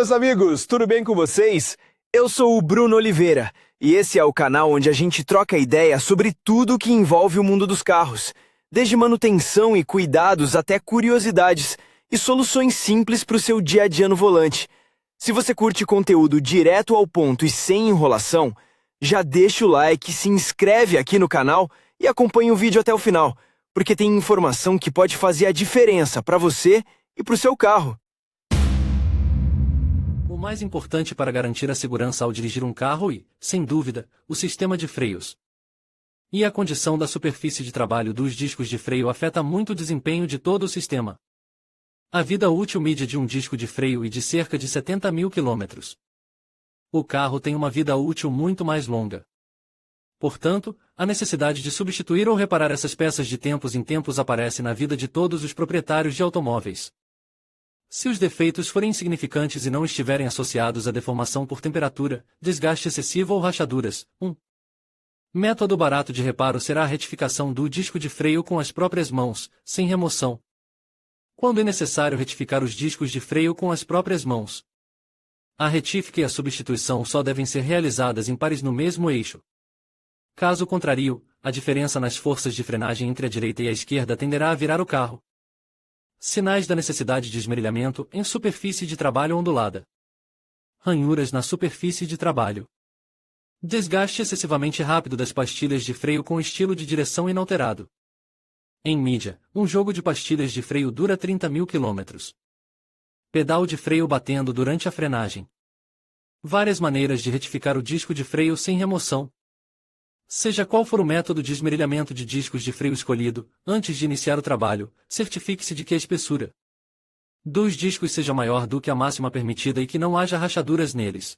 meus amigos, tudo bem com vocês? Eu sou o Bruno Oliveira e esse é o canal onde a gente troca ideia sobre tudo que envolve o mundo dos carros, desde manutenção e cuidados até curiosidades e soluções simples para o seu dia a dia no volante. Se você curte conteúdo direto ao ponto e sem enrolação, já deixa o like, se inscreve aqui no canal e acompanha o vídeo até o final, porque tem informação que pode fazer a diferença para você e para o seu carro. O mais importante para garantir a segurança ao dirigir um carro e, sem dúvida, o sistema de freios. E a condição da superfície de trabalho dos discos de freio afeta muito o desempenho de todo o sistema. A vida útil média de um disco de freio é de cerca de 70 mil quilômetros. O carro tem uma vida útil muito mais longa. Portanto, a necessidade de substituir ou reparar essas peças de tempos em tempos aparece na vida de todos os proprietários de automóveis. Se os defeitos forem insignificantes e não estiverem associados à deformação por temperatura, desgaste excessivo ou rachaduras, método barato de reparo será a retificação do disco de freio com as próprias mãos, sem remoção. Quando é necessário retificar os discos de freio com as próprias mãos, a retífica e a substituição só devem ser realizadas em pares no mesmo eixo. Caso contrário, a diferença nas forças de frenagem entre a direita e a esquerda tenderá a virar o carro. Sinais da necessidade de esmerilhamento em superfície de trabalho ondulada. Ranhuras na superfície de trabalho. Desgaste excessivamente rápido das pastilhas de freio com estilo de direção inalterado. Em mídia, um jogo de pastilhas de freio dura 30 mil quilômetros. Pedal de freio batendo durante a frenagem. Várias maneiras de retificar o disco de freio sem remoção. Seja qual for o método de esmerilhamento de discos de freio escolhido, antes de iniciar o trabalho, certifique-se de que a espessura dos discos seja maior do que a máxima permitida e que não haja rachaduras neles.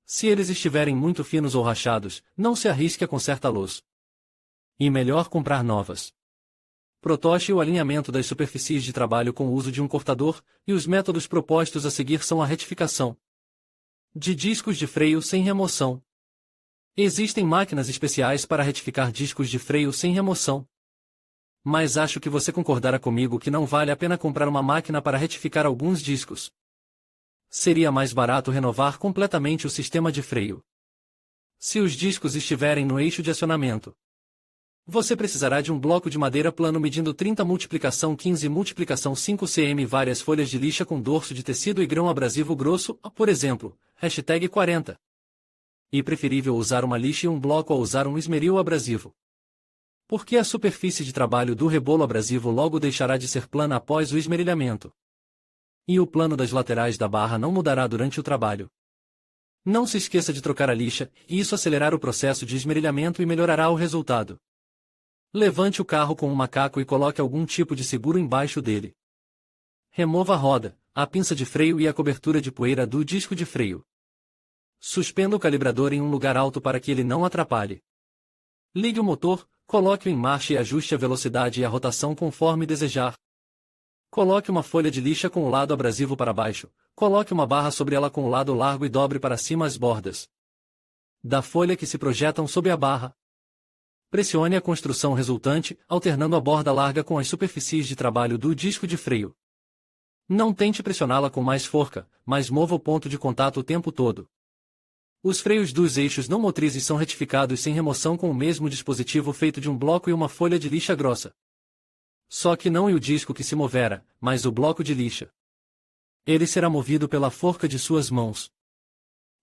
Se eles estiverem muito finos ou rachados, não se arrisque a consertá-los. E melhor comprar novas. Protoche o alinhamento das superfícies de trabalho com o uso de um cortador, e os métodos propostos a seguir são a retificação de discos de freio sem remoção. Existem máquinas especiais para retificar discos de freio sem remoção. Mas acho que você concordará comigo que não vale a pena comprar uma máquina para retificar alguns discos. Seria mais barato renovar completamente o sistema de freio. Se os discos estiverem no eixo de acionamento, você precisará de um bloco de madeira plano medindo 30 x 15 x 5 cm e várias folhas de lixa com dorso de tecido e grão abrasivo grosso, por exemplo, #40. E preferível usar uma lixa e um bloco a usar um esmeril abrasivo. Porque a superfície de trabalho do rebolo abrasivo logo deixará de ser plana após o esmerilhamento. E o plano das laterais da barra não mudará durante o trabalho. Não se esqueça de trocar a lixa, e isso acelerará o processo de esmerilhamento e melhorará o resultado. Levante o carro com um macaco e coloque algum tipo de seguro embaixo dele. Remova a roda, a pinça de freio e a cobertura de poeira do disco de freio. Suspenda o calibrador em um lugar alto para que ele não atrapalhe. Ligue o motor, coloque-o em marcha e ajuste a velocidade e a rotação conforme desejar. Coloque uma folha de lixa com o lado abrasivo para baixo, coloque uma barra sobre ela com o lado largo e dobre para cima as bordas da folha que se projetam sob a barra. Pressione a construção resultante, alternando a borda larga com as superfícies de trabalho do disco de freio. Não tente pressioná-la com mais força, mas mova o ponto de contato o tempo todo. Os freios dos eixos não motrizes são retificados sem remoção com o mesmo dispositivo feito de um bloco e uma folha de lixa grossa. Só que não é o disco que se moverá, mas o bloco de lixa. Ele será movido pela forca de suas mãos.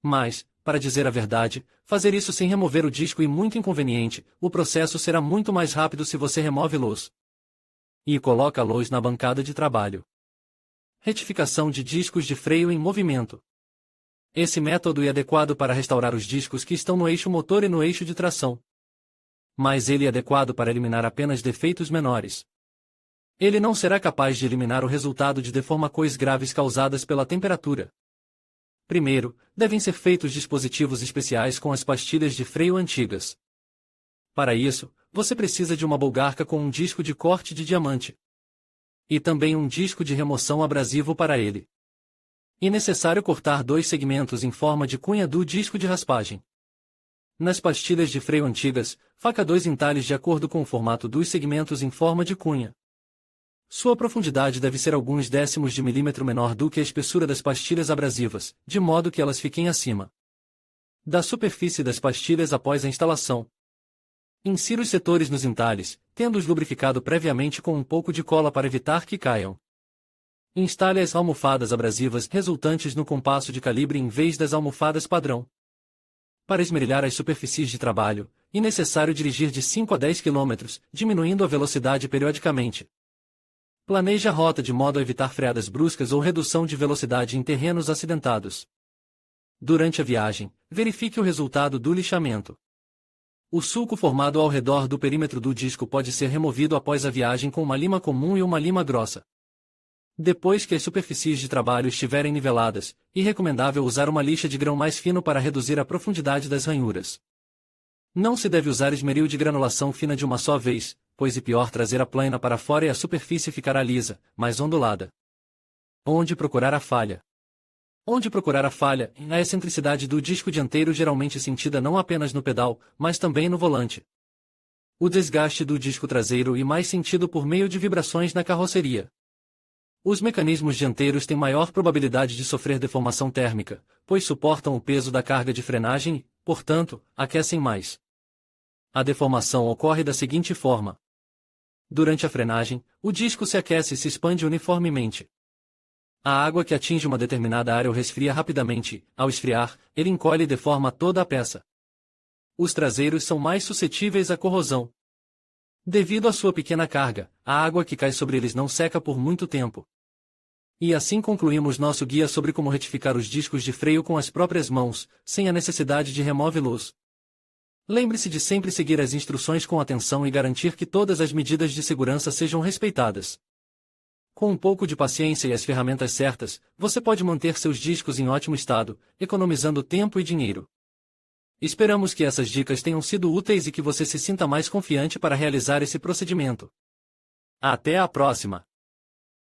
Mas, para dizer a verdade, fazer isso sem remover o disco é muito inconveniente, o processo será muito mais rápido se você remove-los e coloca-los na bancada de trabalho. Retificação de discos de freio em movimento. Esse método é adequado para restaurar os discos que estão no eixo motor e no eixo de tração. Mas ele é adequado para eliminar apenas defeitos menores. Ele não será capaz de eliminar o resultado de deformações graves causadas pela temperatura. Primeiro, devem ser feitos dispositivos especiais com as pastilhas de freio antigas. Para isso, você precisa de uma bolgarca com um disco de corte de diamante. E também um disco de remoção abrasivo para ele. É necessário cortar 2 segmentos em forma de cunha do disco de raspagem. Nas pastilhas de freio antigas, faca 2 entalhes de acordo com o formato dos segmentos em forma de cunha. Sua profundidade deve ser alguns décimos de milímetro menor do que a espessura das pastilhas abrasivas, de modo que elas fiquem acima da superfície das pastilhas após a instalação. Insira os setores nos entalhes, tendo-os lubrificado previamente com um pouco de cola para evitar que caiam. Instale as almofadas abrasivas resultantes no compasso de calibre em vez das almofadas padrão. Para esmerilhar as superfícies de trabalho, é necessário dirigir de 5 a 10 km, diminuindo a velocidade periodicamente. Planeje a rota de modo a evitar freadas bruscas ou redução de velocidade em terrenos acidentados. Durante a viagem, verifique o resultado do lixamento. O sulco formado ao redor do perímetro do disco pode ser removido após a viagem com uma lima comum e uma lima grossa. Depois que as superfícies de trabalho estiverem niveladas, é recomendável usar uma lixa de grão mais fino para reduzir a profundidade das ranhuras. Não se deve usar esmeril de granulação fina de uma só vez, pois é pior trazer a plana para fora e a superfície ficará lisa, mas ondulada. Onde procurar a falha? Onde procurar a falha, a excentricidade do disco dianteiro geralmente sentida não apenas no pedal, mas também no volante. O desgaste do disco traseiro é mais sentido por meio de vibrações na carroceria. Os mecanismos dianteiros têm maior probabilidade de sofrer deformação térmica, pois suportam o peso da carga de frenagem e, portanto, aquecem mais. A deformação ocorre da seguinte forma. Durante a frenagem, o disco se aquece e se expande uniformemente. A água que atinge uma determinada área o resfria rapidamente, ao esfriar, ele encolhe e deforma toda a peça. Os traseiros são mais suscetíveis à corrosão. Devido à sua pequena carga, a água que cai sobre eles não seca por muito tempo. E assim concluímos nosso guia sobre como retificar os discos de freio com as próprias mãos, sem a necessidade de remove-los. Lembre-se de sempre seguir as instruções com atenção e garantir que todas as medidas de segurança sejam respeitadas. Com um pouco de paciência e as ferramentas certas, você pode manter seus discos em ótimo estado, economizando tempo e dinheiro. Esperamos que essas dicas tenham sido úteis e que você se sinta mais confiante para realizar esse procedimento. Até a próxima!